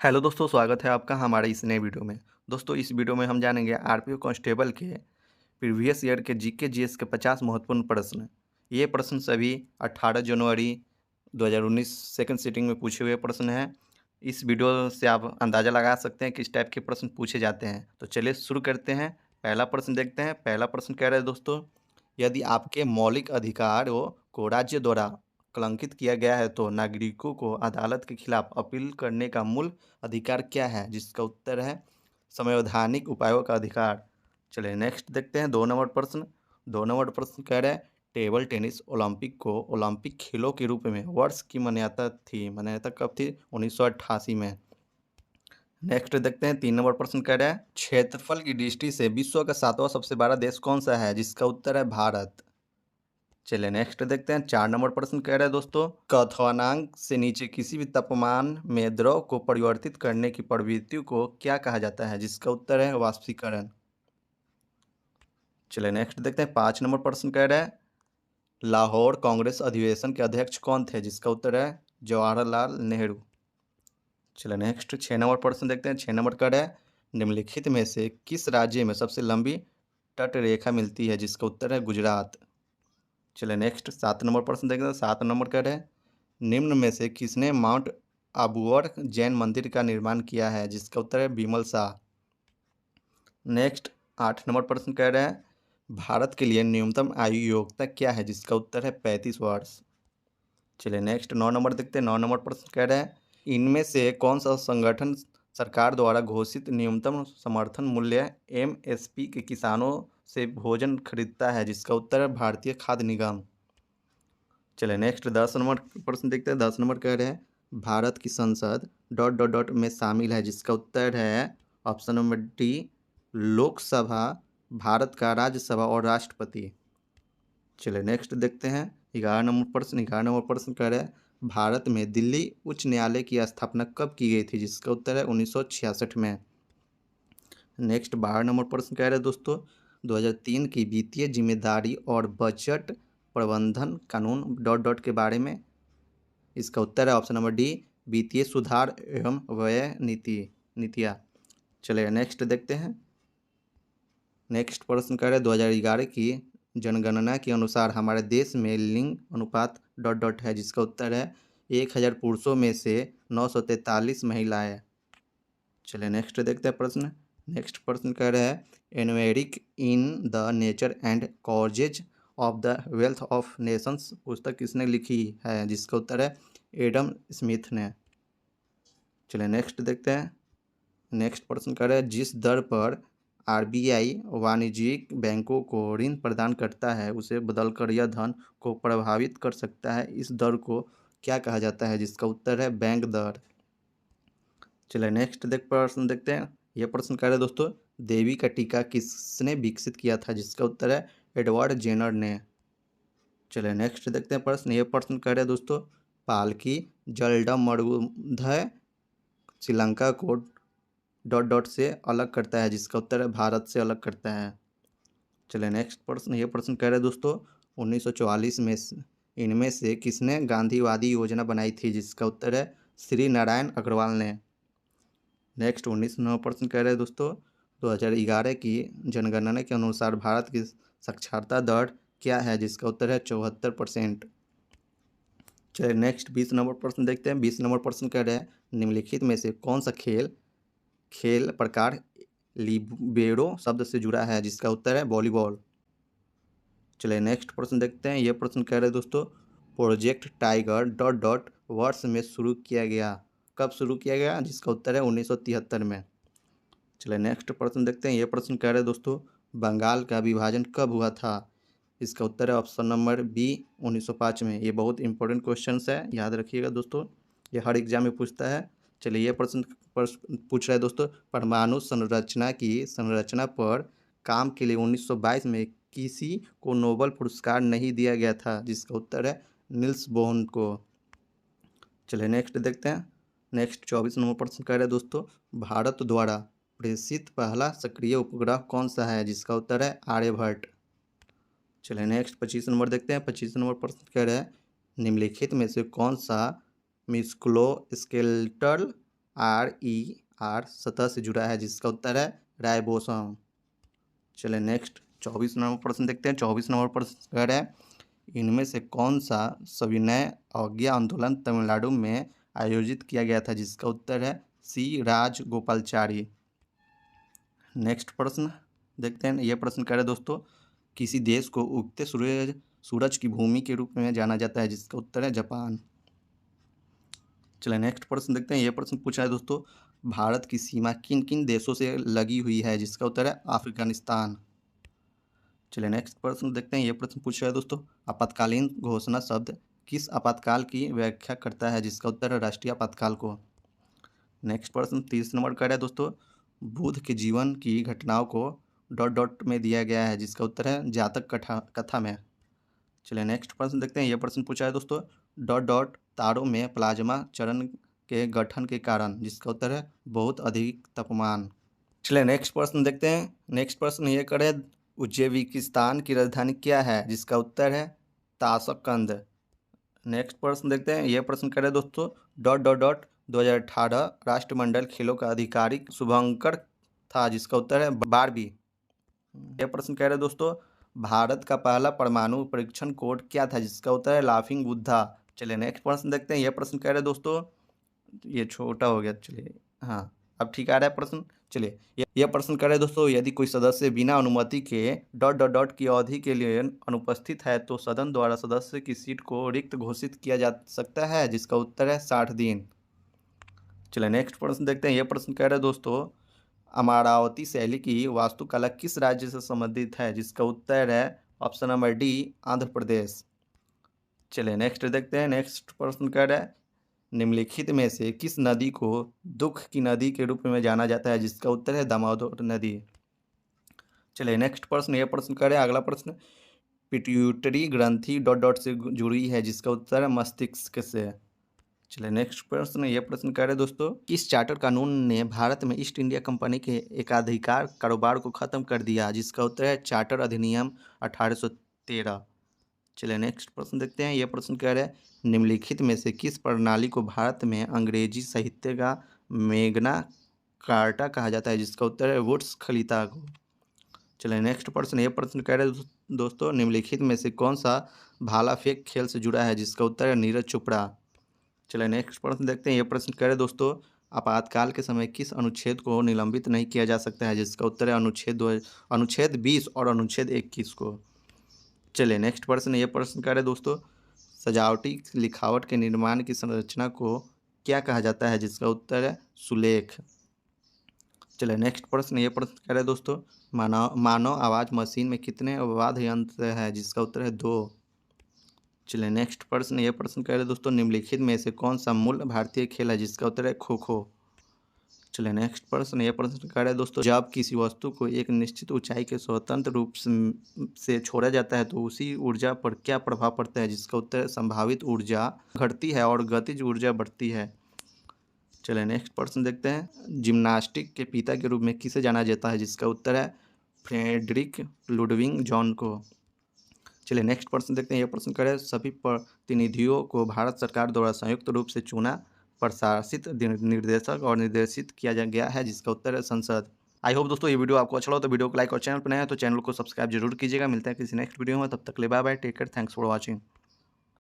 Hello दोस्तों, स्वागत है आपका हमारे इस नए वीडियो में। दोस्तों, इस वीडियो में हम जानेंगे आरपीओ कांस्टेबल के प्रीवियस ईयर के जीके जीएस के 50 महत्वपूर्ण प्रश्न। ये प्रश्न सभी 18 जनवरी 2019 सेकंड सिटिंग में पूछे हुए प्रश्न हैं। इस वीडियो से आप अंदाज़ा लगा सकते हैं किस टाइप के प्रश्न पूछे जाते हैं। तो चलिए शुरू करते हैं। पहला प्रश्न देखते हैं। पहला प्रश्न कह रहा है दोस्तों, यदि आपके मौलिक अधिकारों को राज्य द्वारा कलंकित किया गया है तो नागरिकों को अदालत के खिलाफ अपील करने का मूल अधिकार क्या है? जिसका उत्तर है संवैधानिक उपायों का अधिकार। चलिए नेक्स्ट देखते हैं। 2 नंबर प्रश्न। 2 नंबर प्रश्न कह रहे हैं, टेबल टेनिस ओलंपिक को ओलंपिक खेलों के रूप में वर्ष की मान्यता थी। मान्यता कब थी? 1988 में। नेक्स्ट देखते हैं। 3 नंबर प्रश्न कह रहे हैं, क्षेत्रफल की दृष्टि से विश्व का 7वां सबसे बड़ा देश कौन सा है? जिसका उत्तर है भारत। चलिए नेक्स्ट देखते हैं। 4 नंबर प्रश्न कह रहे हैं दोस्तों, क्वथनांक से नीचे किसी भी तापमान में द्रव को परिवर्तित करने की प्रवृत्ति को क्या कहा जाता है? जिसका उत्तर है वाष्पीकरण। चलिए नेक्स्ट देखते हैं। 5 नंबर प्रश्न कह रहे हैं, लाहौर कांग्रेस अधिवेशन के अध्यक्ष कौन थे? जिसका उत्तर है जवाहरलाल नेहरू। चलिए नेक्स्ट 6 नंबर प्रश्न देखते हैं। 6 नंबर कह रहे हैं, निम्नलिखित में से किस राज्य में सबसे लंबी तट रेखा मिलती है? जिसका उत्तर है गुजरात। चलिए नेक्स्ट 7 नंबर प्रश्न देखते हैं। 7 नंबर कह रहे हैं, निम्न में से किसने माउंट आबूर जैन मंदिर का निर्माण किया है? जिसका उत्तर है बिमल शाह। नेक्स्ट 8 नंबर प्रश्न कह रहे हैं, भारत के लिए न्यूनतम आयु योग्यता क्या है? जिसका उत्तर है 35 वर्ष। चलिए नेक्स्ट 9 नंबर देखते हैं। 9 नंबर प्रश्न कह रहे हैं, इनमें से कौन सा संगठन सरकार द्वारा घोषित न्यूनतम समर्थन मूल्य एमएसपी के किसानों से भोजन खरीदता है? जिसका उत्तर है भारतीय खाद्य निगम। चलिए नेक्स्ट 10 नंबर प्रश्न देखते हैं। 10 नंबर कह रहे हैं, भारत की संसद डॉट डॉट डॉट में शामिल है? जिसका उत्तर है option number D, Lok Sabha, Bharat का राज्यसभा और राष्ट्रपति। चलिए नेक्स्ट देखते हैं। 11 नंबर प्रश्न। 11 नंबर प्रश्न कह रहे हैं, भारत में दिल्ली उच्च न्यायालय की स्थापना कब की गई थी? जिसका उत्तर है 1966 में। नेक्स्ट 12 नंबर प्रश्न कह रहे हैं दोस्तों, 2003 की वित्तीय जिम्मेदारी और बजट प्रबंधन कानून डॉट डॉट के बारे में? इसका उत्तर है ऑप्शन नंबर डी, वित्तीय सुधार एवं व्यय नीतियाँ। चलिए नेक्स्ट देखते हैं। नेक्स्ट प्रश्न कह रहे हैं, 2011 की जनगणना के अनुसार हमारे देश में लिंग अनुपात डॉट डॉट है? जिसका उत्तर है 1000 पुरुषों में से 943 महिलाएं। चलिए नेक्स्ट देखते हैं प्रश्न। नेक्स्ट प्रश्न कह रहे हैं, एनवेरिक in the nature and causes of the wealth of nations पुस्तक किसने लिखी है? जिसका उत्तर है एडम स्मिथ ने। चलिए नेक्स्ट देखते हैं। नेक्स्ट प्रश्न कह रहे हैं, जिस दर पर आरबीआई वाणिज्यिक बैंकों को ऋण प्रदान करता है उसे बदलकर यह धन को प्रभावित कर सकता है, इस दर को क्या कहा जाता है? जिसका उत्तर है बैंक दर। चलिए नेक्स्ट प्रश्न देखते हैं। यह प्रश्न कह रहे हैं दोस्तों, देवी का टीका किसने विकसित किया था? जिसका उत्तर है एडवर्ड जेनर ने। चलिए नेक्स्ट देखते हैं प्रश्न। ये प्रश्न कह रहे हैं दोस्तों, पालकी जलडमरुधय श्रीलंका को डॉट डॉट से अलग करता है? जिसका उत्तर है भारत से अलग करता है। चलिए नेक्स्ट प्रश्न। ये प्रश्न कह रहे हैं दोस्तों, 1944 में इनमें से किसने गांधीवादी योजना बनाई थी? जिसका उत्तर है श्री नारायण अग्रवाल ने। नेक्स्ट 19 नंबर प्रश्न कह रहे हैं दोस्तों, 2011 की जनगणना के अनुसार भारत की साक्षरता दर क्या है? जिसका उत्तर है 74%। चलिए नेक्स्ट 20 नंबर प्रश्न देखते हैं। 20 नंबर प्रश्न कह रहे हैं, निम्नलिखित में से कौन सा खेल प्रकार लिबेरो शब्द से जुड़ा है? जिसका उत्तर है वॉलीबॉल। चलिए नेक्स्ट प्रश्न देखते हैं। यह प्रश्न कह रहे हैं दोस्तों, प्रोजेक्ट टाइगर डॉट डॉट वर्ष में शुरू किया गया? कब शुरू किया गया? जिसका उत्तर है 1973 में। चलिए नेक्स्ट प्रश्न देखते हैं। यह प्रश्न कह रहे हैं दोस्तों, बंगाल का विभाजन कब हुआ था? इसका उत्तर है ऑप्शन नंबर बी, 1905 में। ये बहुत इंपॉर्टेंट क्वेश्चन है, याद रखिएगा दोस्तों, ये हर एग्जाम में पूछता है। चलिए ये प्रश्न पूछ रहा है दोस्तों, परमाणु संरचना की संरचना पर काम के लिए 1922 में किसी को नोबेल पुरस्कार नहीं दिया गया था? जिसका उत्तर है नील्स बोहर को। चलिए नेक्स्ट देखते हैं। नेक्स्ट 24 नंबर प्रश्न कह रहे हैं दोस्तों, भारत द्वारा प्रेषित पहला सक्रिय उपग्रह कौन सा है? जिसका उत्तर है आर्यभट्ट। चलिए नेक्स्ट 25 नंबर देखते हैं। 25 नंबर प्रश्न कह रहे हैं, निम्नलिखित में से कौन सा म्यूस्कुलोस्केलेटल RER सतह से जुड़ा है, जिसका उत्तर है राइबोसोम। चलिए नेक्स्ट 24 नंबर प्रश्न देखते हैं। 24 नंबर प्रश्न कह रहा है इनमें से कौन सा सविनय अवज्ञा आंदोलन तमिलनाडु में आयोजित किया गया था, जिसका उत्तर है सी राजगोपालचारी। नेक्स्ट प्रश्न देखते हैं। यह प्रश्न कह रहे हैं दोस्तों किसी देश को उगते सूरज की भूमि के रूप में जाना जाता है, जिसका उत्तर है जापान। चलिए नेक्स्ट प्रश्न देखते हैं। यह प्रश्न पूछा है दोस्तों भारत की सीमा किन किन देशों से लगी हुई है, जिसका उत्तर है अफगानिस्तान। चलिए नेक्स्ट प्रश्न देखते हैं। यह प्रश्न पूछा है दोस्तों आपातकालीन घोषणा शब्द किस आपातकाल की व्याख्या करता है, जिसका उत्तर है राष्ट्रीय आपातकाल को। नेक्स्ट प्रश्न 30 नंबर का है दोस्तों बुद्ध के जीवन की घटनाओं को डॉट डॉट में दिया गया है, जिसका उत्तर है जातक कथा में। चलिए नेक्स्ट प्रश्न देखते हैं। यह प्रश्न पूछा है दोस्तों डॉट डॉट तारों में प्लाज्मा चरण के गठन के कारण, जिसका उत्तर है बहुत अधिक तापमान। चलिए नेक्स्ट प्रश्न देखते हैं। नेक्स्ट प्रश्न ये करें उज्बेकिस्तान की राजधानी क्या है, जिसका उत्तर है ताशकंद। नेक्स्ट प्रश्न देखते हैं। यह प्रश्न करें दोस्तों डॉट डॉट डॉट 2018 राष्ट्रमंडल खेलों का आधिकारिक शुभांकर था, जिसका उत्तर है बारबी। यह प्रश्न कह रहे हैं दोस्तों भारत का पहला परमाणु परीक्षण कोड क्या था, जिसका उत्तर है लाफिंग बुद्धा। चलिए नेक्स्ट प्रश्न देखते हैं। यह प्रश्न कह रहे हैं दोस्तों ये छोटा हो गया, चलिए हाँ अब ठीक आ रहा है प्रश्न। चलिए यह प्रश्न कह रहे हैं दोस्तों यदि कोई सदस्य बिना अनुमति के डॉट डॉट डॉट की अवधि के लिए अनुपस्थित है तो सदन द्वारा सदस्य की सीट को रिक्त घोषित किया जा सकता है, जिसका उत्तर है 60 दिन। चलिए नेक्स्ट प्रश्न देखते हैं। यह प्रश्न कह रहे हैं दोस्तों अमरावती शैली की वास्तुकला किस राज्य से संबंधित है, जिसका उत्तर है option number D Andhra Pradesh. चलिए नेक्स्ट देखते हैं। नेक्स्ट प्रश्न कह रहा है निम्नलिखित में से किस नदी को दुख की नदी के रूप में जाना जाता है, जिसका उत्तर है दामोदर नदी। चलिए नेक्स्ट प्रश्न। यह प्रश्न कह रहे हैं अगला प्रश्न पिट्यूटरी ग्रंथि डॉट डॉट से जुड़ी है, जिसका उत्तर है मस्तिष्क से। चलिए नेक्स्ट प्रश्न। यह प्रश्न कह रहे हैं दोस्तों किस चार्टर कानून ने भारत में ईस्ट इंडिया कंपनी के एकाधिकार कारोबार को खत्म कर दिया, जिसका उत्तर है चार्टर अधिनियम 1813। चलिए नेक्स्ट प्रश्न देखते हैं। यह प्रश्न कह रहे हैं निम्नलिखित में से किस प्रणाली को भारत में अंग्रेजी साहित्य का मेगना कार्टा कहा जाता है, जिसका उत्तर है वुड्स खलीता को। चलिए नेक्स्ट प्रश्न। यह प्रश्न कह रहे हैं दोस्तों निम्नलिखित में से कौन सा भाला फेंक खेल से जुड़ा है, जिसका उत्तर है नीरज चोपड़ा। चलिए नेक्स्ट प्रश्न देखते हैं। यह प्रश्न कह रहे हैं दोस्तों आपातकाल के समय किस अनुच्छेद को निलंबित नहीं किया जा सकता है, जिसका उत्तर है अनुच्छेद 20 और अनुच्छेद 21 को। चलिए नेक्स्ट प्रश्न। ये प्रश्न कह रहे हैं दोस्तों सजावटी लिखावट के निर्माण की संरचना को क्या कहा जाता है, जिसका उत्तर है सुलेख। चलिए नेक्स्ट प्रश्न। ये प्रश्न कह रहे हैं दोस्तों मानव आवाज मशीन में कितने वाद्य यंत्र है, जिसका उत्तर है 2। चलिए नेक्स्ट प्रश्न। ये प्रश्न कह रहे हैं दोस्तों निम्नलिखित में से कौन सा मूल भारतीय खेल है, जिसका उत्तर है खो खो। चलिए नेक्स्ट प्रश्न। ये प्रश्न कह रहे हैं दोस्तों जब किसी वस्तु को एक निश्चित ऊंचाई के स्वतंत्र रूप से छोड़ा जाता है तो उसी ऊर्जा पर क्या प्रभाव पड़ता है, जिसका उत्तर है संभावित ऊर्जा घटती है और गतिज ऊर्जा बढ़ती है। चलिए नेक्स्ट प्रश्न देखते हैं जिम्नास्टिक के पिता के रूप में किसे जाना जाता है, जिसका उत्तर है फ्रेडरिक लुडविग जॉन को। चलिए नेक्स्ट प्रश्न देखते हैं। यह प्रश्न करें सभी प्रतिनिधियों को भारत सरकार द्वारा संयुक्त रूप से चुना प्रशासित निर्देशक और निर्देशित किया गया है, जिसका उत्तर है संसद। आई होप दोस्तों ये वीडियो आपको अच्छा लगा तो वीडियो को लाइक और चैनल पर नया है तो चैनल को सब्सक्राइब जरूर कीजिएगा। मिलते हैं किसी नेक्स्ट वीडियो में, तब तक ले bye bye, take care, thanks for watching.